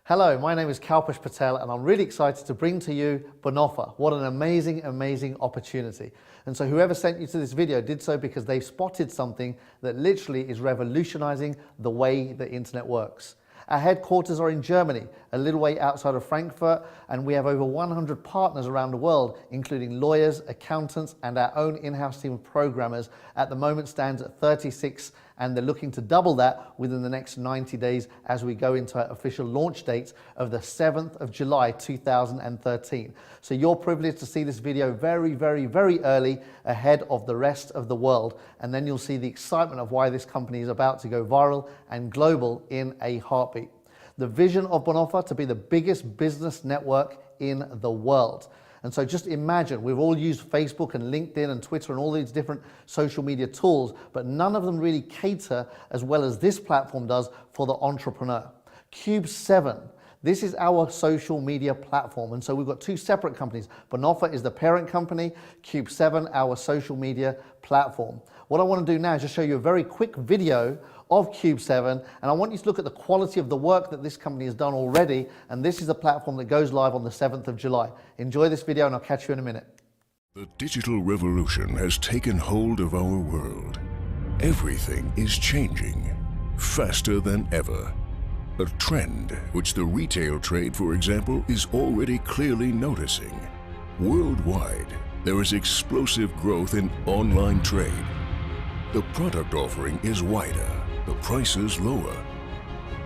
Hello, my name is Kalpesh Patel and I'm really excited to bring to you Bonofa. What an amazing, amazing opportunity. And so whoever sent you to this video did so because they've spotted something that literally is revolutionizing the way the internet works. Our headquarters are in Germany, a little way outside of Frankfurt, and we have over 100 partners around the world, including lawyers, accountants, and our own in-house team of programmers. At the moment stands at 36, and they're looking to double that within the next 90 days as we go into our official launch date of the 7th of July 2013. So you're privileged to see this video very, very, very early ahead of the rest of the world, and then you'll see the excitement of why this company is about to go viral and global in a heartbeat. The vision of Bonofa to be the biggest business network in the world. And so just imagine, we've all used Facebook and LinkedIn and Twitter and all these different social media tools, but none of them really cater as well as this platform does for the entrepreneur. Cube 7. This is our social media platform. And so we've got two separate companies. Bonofa is the parent company, Cube 7, our social media platform. What I want to do now is just show you a very quick video of Cube 7, and I want you to look at the quality of the work that this company has done already, and this is the platform that goes live on the 7th of July. Enjoy this video and I'll catch you in a minute. The digital revolution has taken hold of our world. Everything is changing faster than ever. A trend which the retail trade, for example, is already clearly noticing. Worldwide, there is explosive growth in online trade. The product offering is wider, the prices lower.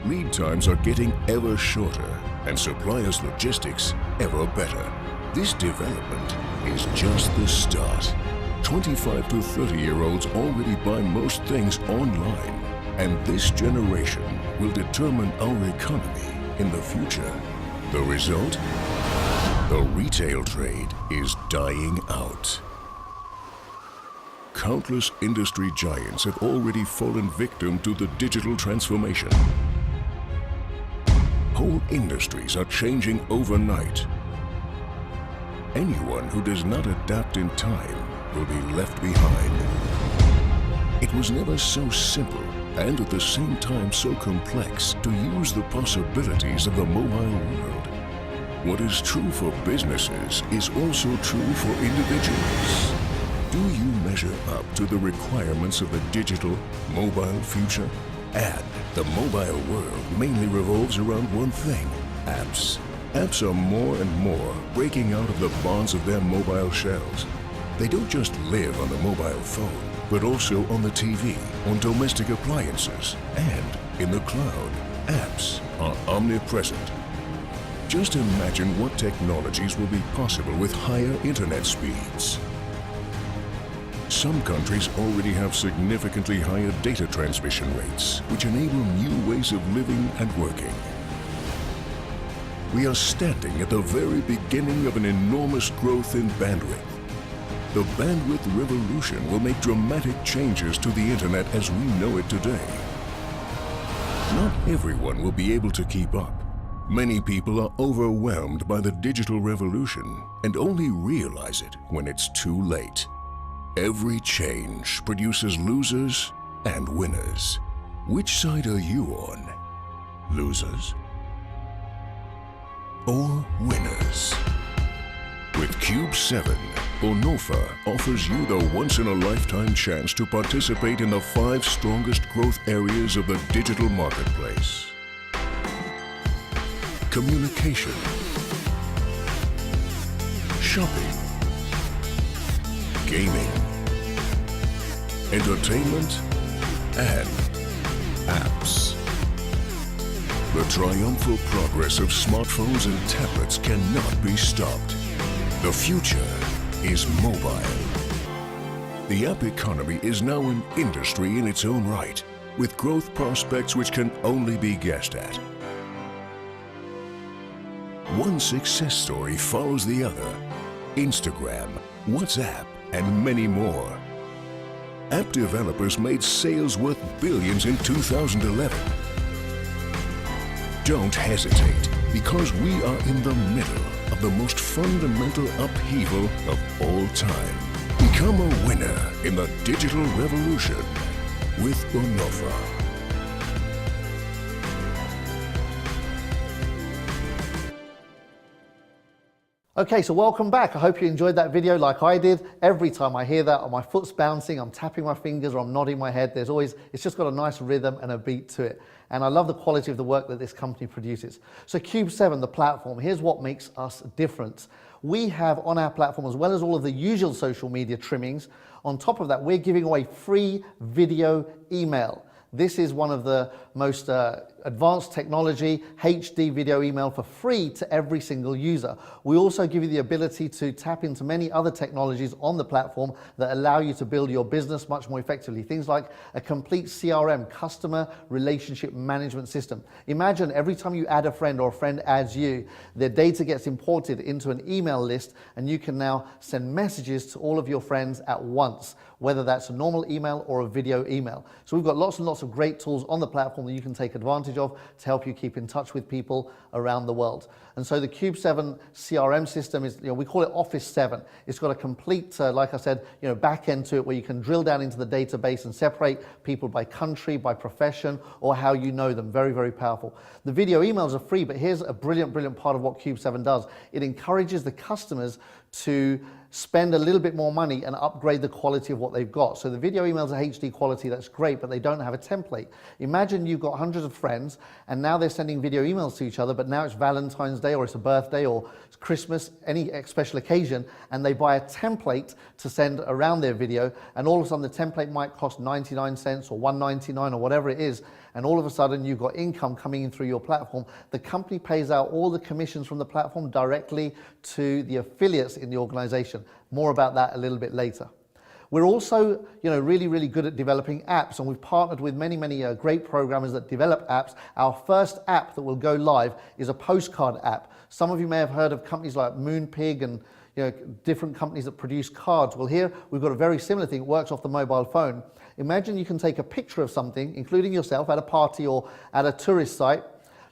Lead times are getting ever shorter and suppliers' logistics ever better. This development is just the start. 25 to 30-year-olds already buy most things online, and this generation will determine our economy in the future. The result? The retail trade is dying out. Countless industry giants have already fallen victim to the digital transformation. Whole industries are changing overnight. Anyone who does not adapt in time will be left behind. It was never so simple and at the same time so complex to use the possibilities of the mobile world. What is true for businesses is also true for individuals. Do you measure up to the requirements of the digital, mobile future? And the mobile world mainly revolves around one thing: apps. Apps are more and more breaking out of the bonds of their mobile shells. They don't just live on the mobile phone, but also on the TV, on domestic appliances, and in the cloud. Apps are omnipresent. Just imagine what technologies will be possible with higher internet speeds. Some countries already have significantly higher data transmission rates, which enable new ways of living and working. We are standing at the very beginning of an enormous growth in bandwidth. The bandwidth revolution will make dramatic changes to the internet as we know it today. Not everyone will be able to keep up. Many people are overwhelmed by the digital revolution and only realize it when it's too late. Every change produces losers and winners. Which side are you on? Losers or winners? With Cube 7, Bonofa offers you the once-in-a-lifetime chance to participate in the 5 strongest growth areas of the digital marketplace. Communication, shopping, gaming, entertainment, and apps. The triumphal progress of smartphones and tablets cannot be stopped. The future is mobile. The app economy is now an industry in its own right, with growth prospects which can only be guessed at. One success story follows the other. Instagram, WhatsApp, and many more. App developers made sales worth billions in 2011. Don't hesitate, because we are in the middle of the most fundamental upheaval of all time. Become a winner in the digital revolution with Bonofa. Okay, so welcome back. I hope you enjoyed that video like I did. Every time I hear that, my foot's bouncing, I'm tapping my fingers or I'm nodding my head. It's just got a nice rhythm and a beat to it. And I love the quality of the work that this company produces. So Cube 7, the platform, here's what makes us different. We have on our platform, as well as all of the usual social media trimmings, on top of that, we're giving away free video email. This is one of the most advanced technology, HD video email for free to every single user. We also give you the ability to tap into many other technologies on the platform that allow you to build your business much more effectively. Things like a complete CRM, customer relationship management system. Imagine every time you add a friend or a friend adds you, their data gets imported into an email list and you can now send messages to all of your friends at once, whether that's a normal email or a video email. So we've got lots and lots of great tools on the platform that you can take advantage of to help you keep in touch with people around the world. And so the Cube 7 CRM system is, we call it Office 7. It's got a complete, like I said, back end to it where you can drill down into the database and separate people by country, by profession, or how you know them. Very, very powerful. The video emails are free, but here's a brilliant, brilliant part of what Cube 7 does. It encourages the customers to spend a little bit more money and upgrade the quality of what they've got. So the video emails are HD quality, that's great, but they don't have a template. Imagine you've got hundreds of friends and now they're sending video emails to each other, but now it's Valentine's Day or it's a birthday or it's Christmas, any special occasion, and they buy a template to send around their video, and all of a sudden the template might cost 99 cents or 1.99 or whatever it is, and all of a sudden you've got income coming in through your platform. The company pays out all the commissions from the platform directly to the affiliates in the organization. More about that a little bit later. We're also, really, really good at developing apps, and we've partnered with many, many great programmers that develop apps. Our first app that will go live is a postcard app. Some of you may have heard of companies like Moonpig and different companies that produce cards. Well, here we've got a very similar thing. It works off the mobile phone. Imagine you can take a picture of something, including yourself, at a party or at a tourist site.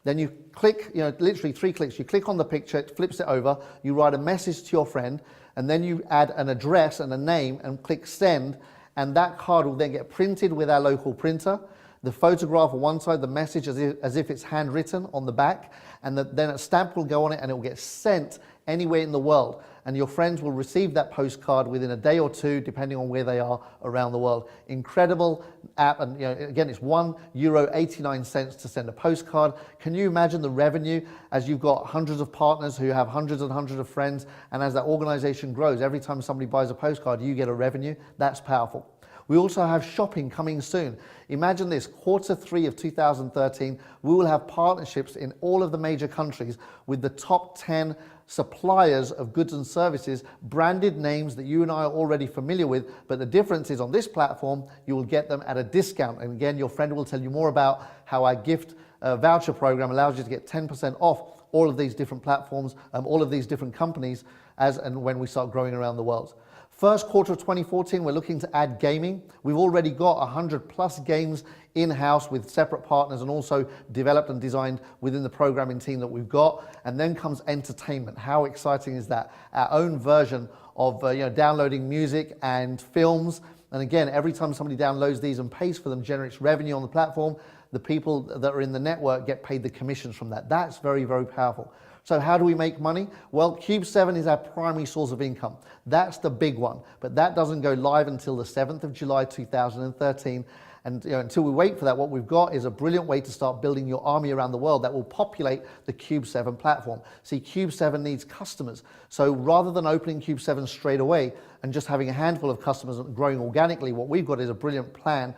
Then you click, literally 3 clicks, you click on the picture, it flips it over, you write a message to your friend, and then you add an address and a name and click send, and that card will then get printed with our local printer. The photograph on one side, the message as if it's handwritten on the back, and then a stamp will go on it and it will get sent anywhere in the world. And your friends will receive that postcard within a day or two, depending on where they are around the world. Incredible app, and again, it's €1.89 to send a postcard. Can you imagine the revenue as you've got hundreds of partners who have hundreds and hundreds of friends, and as that organization grows, every time somebody buys a postcard, you get a revenue? That's powerful. We also have shopping coming soon. Imagine this, Q3 of 2013, we will have partnerships in all of the major countries with the top 10 suppliers of goods and services, branded names that you and I are already familiar with, but the difference is on this platform, you will get them at a discount. And again, your friend will tell you more about how our gift voucher program allows you to get 10% off all of these different platforms, all of these different companies, as and when we start growing around the world. First quarter of 2014, we're looking to add gaming. We've already got 100 plus games in-house with separate partners and also developed and designed within the programming team that we've got. And then comes entertainment. How exciting is that? Our own version of downloading music and films. And again, every time somebody downloads these and pays for them, generates revenue on the platform. The people that are in the network get paid the commissions from that. That's very, very powerful. So how do we make money? Well, Cube 7 is our primary source of income. That's the big one, but that doesn't go live until the 7th of July 2013. And until we wait for that, what we've got is a brilliant way to start building your army around the world that will populate the Cube 7 platform. See, Cube 7 needs customers. So rather than opening Cube 7 straight away and just having a handful of customers and growing organically, what we've got is a brilliant plan.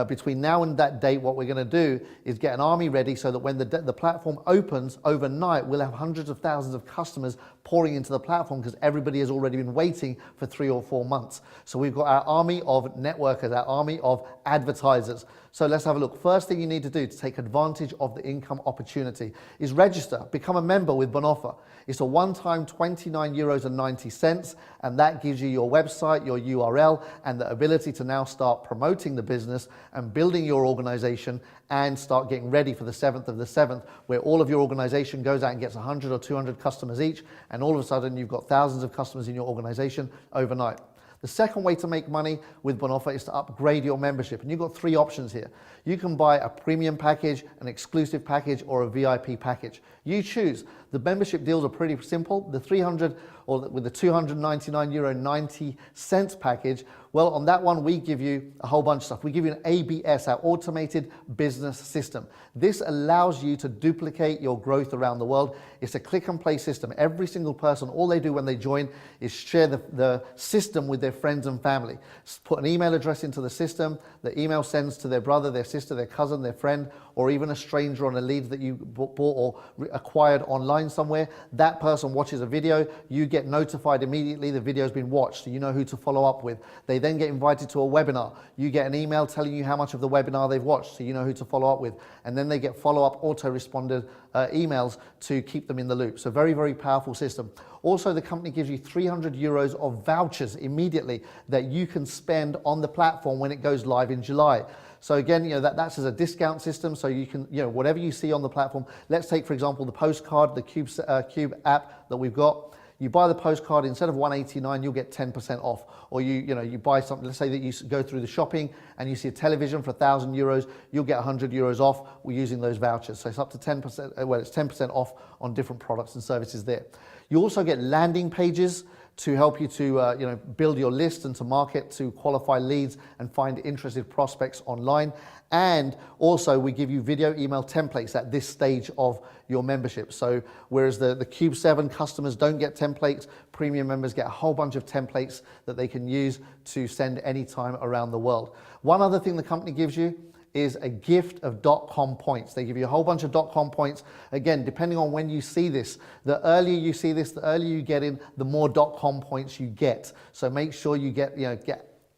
Between now and that date, what we're going to do is get an army ready so that when the platform opens overnight, we'll have hundreds of thousands of customers pouring into the platform because everybody has already been waiting for 3 or 4 months. So we've got our army of networkers, our army of advertisers. So let's have a look. First thing you need to do to take advantage of the income opportunity is register, become a member with Bonofa. It's a one-time €29.90, and that gives you your website, your URL, and the ability to now start promoting the business and building your organization and start getting ready for the 7th of the 7th, where all of your organization goes out and gets 100 or 200 customers each, and all of a sudden you've got thousands of customers in your organization overnight. The second way to make money with Bonofa is to upgrade your membership. And you've got three options here. You can buy a premium package, an exclusive package, or a VIP package. You choose. The membership deals are pretty simple. The 300 or with the €299.90 package, well, on that one, we give you a whole bunch of stuff. We give you an ABS, our automated business system. This allows you to duplicate your growth around the world. It's a click and play system. Every single person, all they do when they join is share the system with their friends and family. Put an email address into the system. The email sends to their brother, their sister, their cousin, their friend, or even a stranger on a lead that you bought or acquired online somewhere. That person watches a video. You get notified immediately the video has been watched, so you know who to follow up with. They then get invited to a webinar. You get an email telling you how much of the webinar they've watched, so you know who to follow up with. And then they get follow-up auto-responded emails to keep them in the loop. So very, very powerful system. Also, the company gives you €300 of vouchers immediately that you can spend on the platform when it goes live in July. So again, that's as a discount system, so you can, whatever you see on the platform. Let's take, for example, the postcard, the Cube app that we've got. You buy the postcard, instead of $189, you'll get 10% off. Or you buy something, let's say that you go through the shopping and you see a television for €1,000, you'll get €100 off using those vouchers. So it's up to 10%, well, it's 10% off on different products and services there. You also get landing pages to help you to build your list and to market, to qualify leads and find interested prospects online. And also we give you video email templates at this stage of your membership. So whereas the Cube 7 customers don't get templates, premium members get a whole bunch of templates that they can use to send anytime around the world. One other thing the company gives you is a gift of .com points. They give you a whole bunch of .com points. Again, depending on when you see this, the earlier you see this, the earlier you get in, the more .com points you get. So make sure you get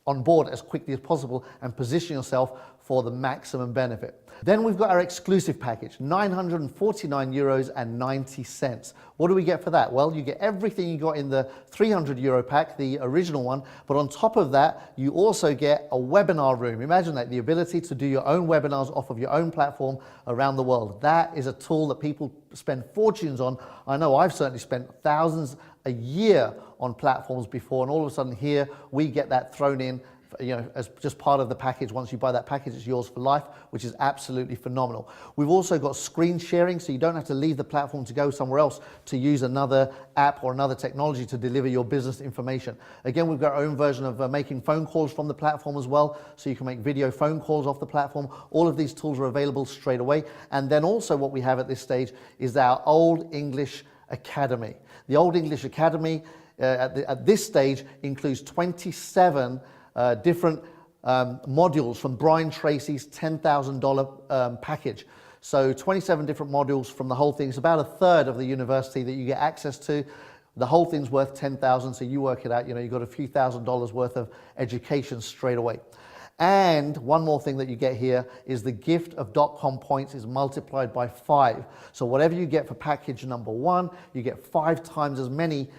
on board as quickly as possible and position yourself for the maximum benefit. Then we've got our exclusive package, €949.90. What do we get for that? Well, you get everything you got in the €300 pack, the original one, but on top of that, you also get a webinar room. Imagine that, the ability to do your own webinars off of your own platform around the world. That is a tool that people spend fortunes on. I know I've certainly spent thousands a year on platforms before, and all of a sudden here, we get that thrown in as just part of the package. Once you buy that package, it's yours for life, which is absolutely phenomenal. We've also got screen sharing, so you don't have to leave the platform to go somewhere else to use another app or another technology to deliver your business information. Again, we've got our own version of making phone calls from the platform as well, so you can make video phone calls off the platform. All of these tools are available straight away. And then also what we have at this stage is our Old English Academy. The Old English Academy at this stage includes 27 different modules from Brian Tracy's $10,000 package. So 27 different modules from the whole thing. It's about a third of the university that you get access to. The whole thing's worth $10,000, so you work it out, you've got a few $1,000s worth of education straight away. And one more thing that you get here is the gift of .com points is multiplied by 5. So whatever you get for package number 1, you get 5 times as many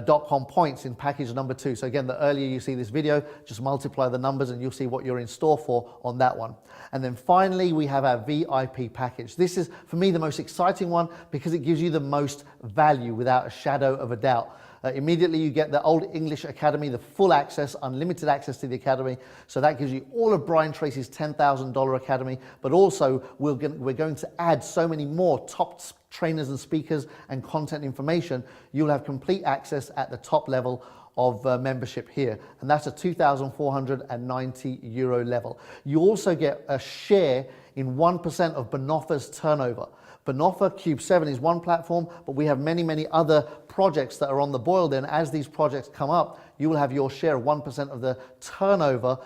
.com points in package number 2. So again, the earlier you see this video, just multiply the numbers and you'll see what you're in store for on that one. And then finally, we have our VIP package. This is, for me, the most exciting one because it gives you the most value without a shadow of a doubt. Immediately you get the Old English Academy, the full access, unlimited access to the Academy. So that gives you all of Brian Tracy's $10,000 Academy, but also we're going to add so many more top trainers and speakers and content information. You'll have complete access at the top level of membership here, and that's a €2,490 level. You also get a share in 1% of Bonofa's turnover. Bonofa Cube 7 is one platform, but we have many, many other projects that are on the boil then. As these projects come up, you will have your share of 1% of the turnover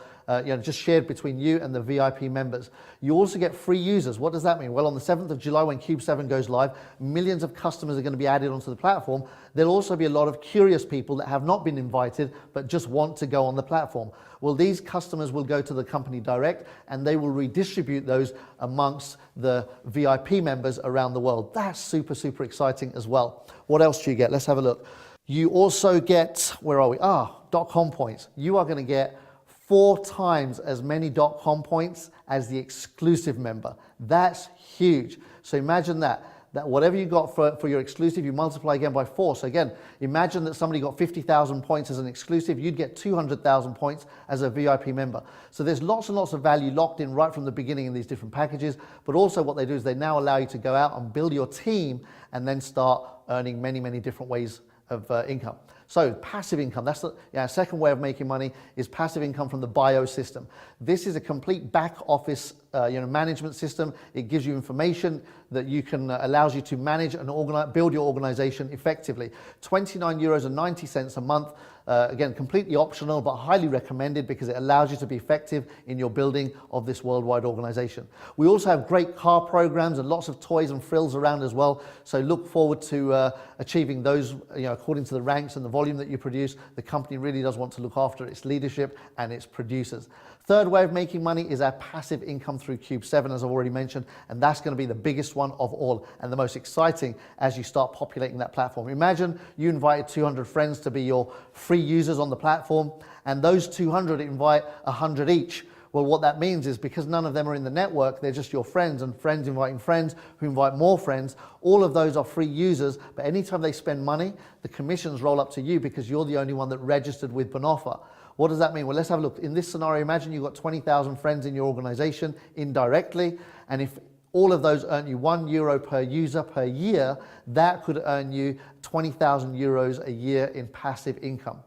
just shared between you and the VIP members. You also get free users. What does that mean? Well, on the 7th of July, when Cube 7 goes live, millions of customers are going to be added onto the platform. There'll also be a lot of curious people that have not been invited, but just want to go on the platform. Well, these customers will go to the company direct, and they will redistribute those amongst the VIP members around the world. That's super, super exciting as well. What else do you get? Let's have a look. You also get, where are we? .com points. You are going to get 4 times as many .com points as the exclusive member. That's huge. So imagine that. that whatever you got for your exclusive, you multiply again by 4. So again, imagine that somebody got 50,000 points as an exclusive, you'd get 200,000 points as a VIP member. So there's lots and lots of value locked in right from the beginning in these different packages, but also what they do is they now allow you to go out and build your team and then start earning many, many different ways of income. So passive income, that's the second way of making money, is passive income from the bio system. This is a complete back office management system. It gives you information that you can allows you to manage and build your organization effectively. €29.90 a month. Again, completely optional, but highly recommended because it allows you to be effective in your building of this worldwide organization. We also have great car programs and lots of toys and frills around as well. So look forward to achieving those, according to the ranks and the volume that you produce. The company really does want to look after its leadership and its producers. Third way of making money is our passive income through Cube 7, as I've already mentioned, and that's going to be the biggest one of all and the most exciting as you start populating that platform. Imagine you invited 200 friends to be your free users on the platform, and those 200 invite 100 each. Well, what that means is because none of them are in the network, they're just your friends, and friends inviting friends who invite more friends. All of those are free users, but anytime they spend money, the commissions roll up to you because you're the only one that registered with Bonofa. What does that mean? Well, let's have a look. In this scenario, imagine you've got 20,000 friends in your organization indirectly, and if all of those earn you €1 per user per year, that could earn you 20,000 euros a year in passive income.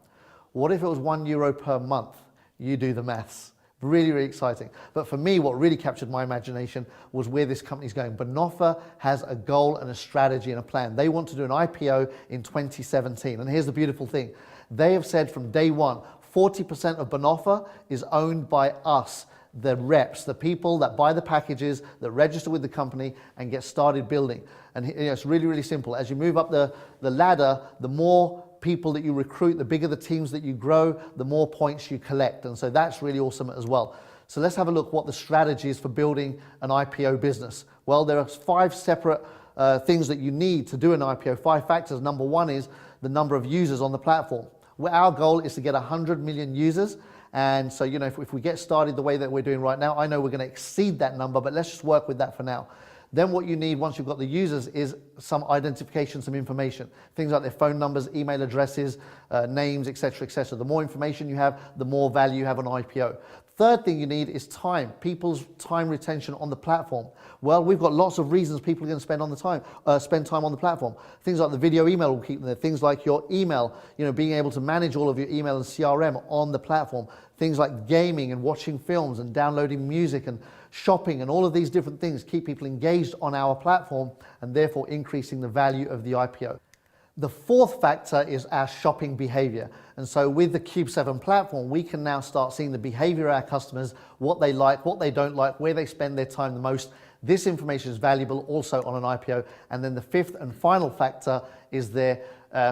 What if it was €1 per month? You do the maths. Really, really exciting. But for me, what really captured my imagination was where this company's going. Bonofa has a goal and a strategy and a plan. They want to do an IPO in 2017. And here's the beautiful thing. They have said from day one, 40% of Bonofa is owned by us, the reps, the people that buy the packages, that register with the company and get started building. And it's really, really simple. As you move up the ladder, the more people that you recruit, the bigger the teams that you grow, the more points you collect. And so that's really awesome as well. So let's have a look what the strategy is for building an IPO business. Well, there are 5 separate things that you need to do an IPO, 5 factors. Number 1 is the number of users on the platform. Well, our goal is to get 100 million users. And so, if we get started the way that we're doing right now, I know we're going to exceed that number, but let's just work with that for now. Then what you need once you've got the users is some identification, some information. Things like their phone numbers, email addresses, names, etc., etc. The more information you have, the more value you have on IPO. Third thing you need is time, people's time retention on the platform. Well, we've got lots of reasons people are going to spend time on the platform. Things like the video email will keep them there. Things like your email, being able to manage all of your email and CRM on the platform. Things like gaming and watching films and downloading music and shopping and all of these different things keep people engaged on our platform and therefore increasing the value of the IPO. The fourth factor is our shopping behavior. And so with the Cube 7 platform, we can now start seeing the behavior of our customers, what they like, what they don't like, where they spend their time the most. This information is valuable also on an IPO. And then the fifth and final factor is their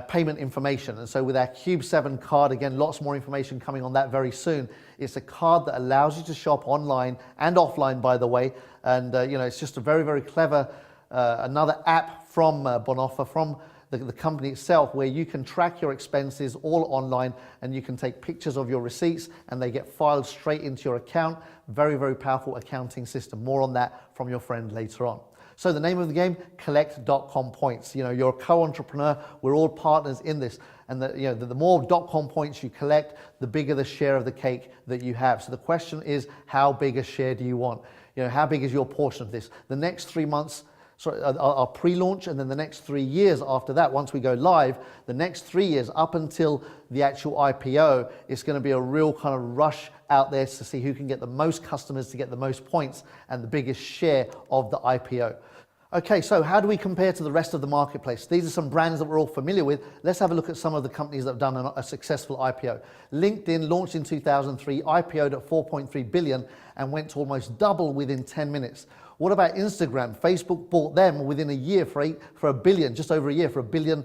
payment information. And so with our Cube 7 card, again, lots more information coming on that very soon. It's a card that allows you to shop online and offline, by the way. And it's just a very, very clever, another app from Bonofa, from the company itself, where you can track your expenses all online and you can take pictures of your receipts and they get filed straight into your account. Very, very powerful accounting system. More on that from your friend later on. So the name of the game, collect.com points. You're a co-entrepreneur. We're all partners in this. And the more .com points you collect, the bigger the share of the cake that you have. So the question is, how big a share do you want? How big is your portion of this? The next 3 months, our pre-launch, and then the next 3 years after that, once we go live, the next 3 years up until the actual IPO, it's going to be a real kind of rush out there to see who can get the most customers to get the most points and the biggest share of the IPO. Okay, so how do we compare to the rest of the marketplace? These are some brands that we're all familiar with. Let's have a look at some of the companies that have done a successful IPO. LinkedIn launched in 2003, IPO'd at 4.3 billion and went to almost double within 10 minutes. What about Instagram? Facebook bought them within a year for $1 billion, just over a year for $1 billion.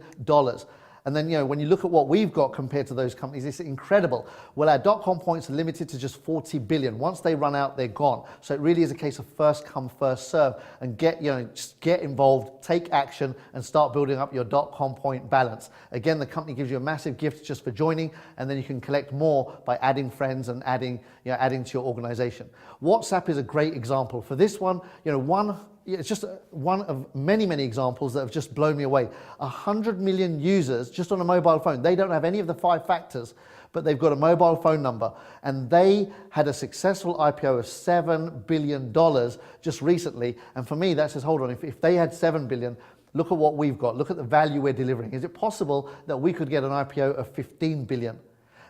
And then, when you look at what we've got compared to those companies, it's incredible. Well, our .com points are limited to just 40 billion. Once they run out, they're gone. So it really is a case of first come, first serve, and just get involved, take action, and start building up your .com point balance. Again, the company gives you a massive gift just for joining, and then you can collect more by adding friends and adding to your organization. WhatsApp is a great example. For this one, one it's just one of many, many examples that have just blown me away. 100 million users just on a mobile phone. They don't have any of the 5 factors, but they've got a mobile phone number. And they had a successful IPO of $7 billion just recently. And for me, that says, hold on, if they had 7 billion, look at what we've got. Look at the value we're delivering. Is it possible that we could get an IPO of 15 billion?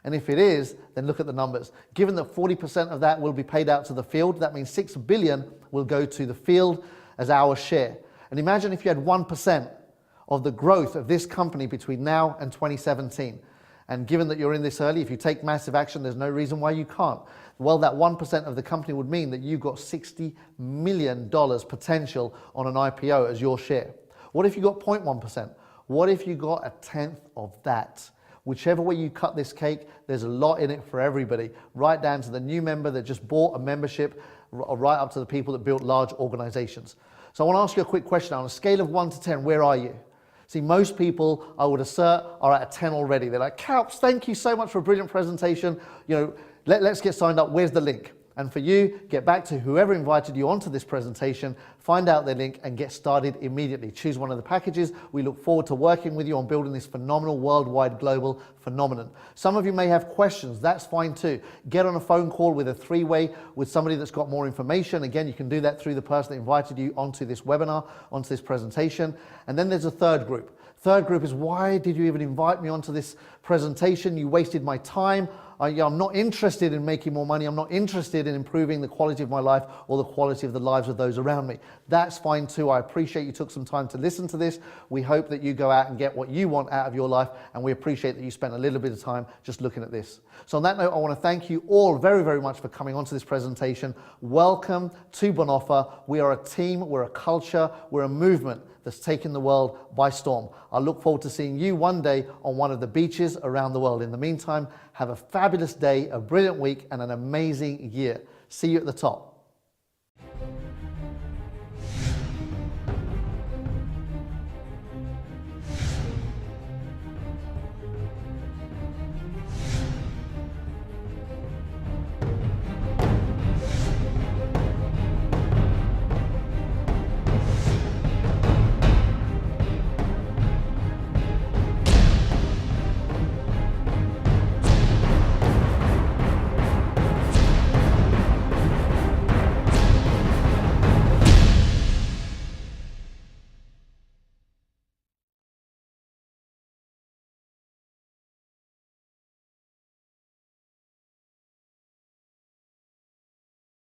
And if it is, then look at the numbers. Given that 40% of that will be paid out to the field, that means 6 billion will go to the field as our share. And imagine if you had 1% of the growth of this company between now and 2017. And given that you're in this early, if you take massive action, there's no reason why you can't. Well, that 1% of the company would mean that you've got $60 million potential on an IPO as your share. What if you got 0.1%? What if you got a tenth of that? Whichever way you cut this cake, there's a lot in it for everybody, right down to the new member that just bought a membership, right up to the people that built large organizations. So I want to ask you a quick question. On a scale of 1 to 10, where are you? See, most people, I would assert, are at a 10 already. They're like, Kalps, thank you so much for a brilliant presentation. You know, let's get signed up. Where's the link? And for you, get back to whoever invited you onto this presentation, find out their link and get started immediately. Choose one of the packages. We look forward to working with you on building this phenomenal worldwide global phenomenon. Some of you may have questions. That's fine too. Get on a phone call with a 3-way with somebody that's got more information. Again, you can do that through the person that invited you onto this webinar, onto this presentation. And then there's a third group. Third group is, why did you even invite me onto this presentation? You wasted my time. I'm not interested in making more money. I'm not interested in improving the quality of my life or the quality of the lives of those around me. That's fine too. I appreciate you took some time to listen to this. We hope that you go out and get what you want out of your life, and we appreciate that you spent a little bit of time just looking at this. So on that note, I want to thank you all very, very much for coming onto this presentation. Welcome to Bonofa. We are a team, we're a culture, we're a movement that's taken the world by storm. I look forward to seeing you one day on one of the beaches around the world. In the meantime, have a fabulous day, a brilliant week, and an amazing year. See you at the top.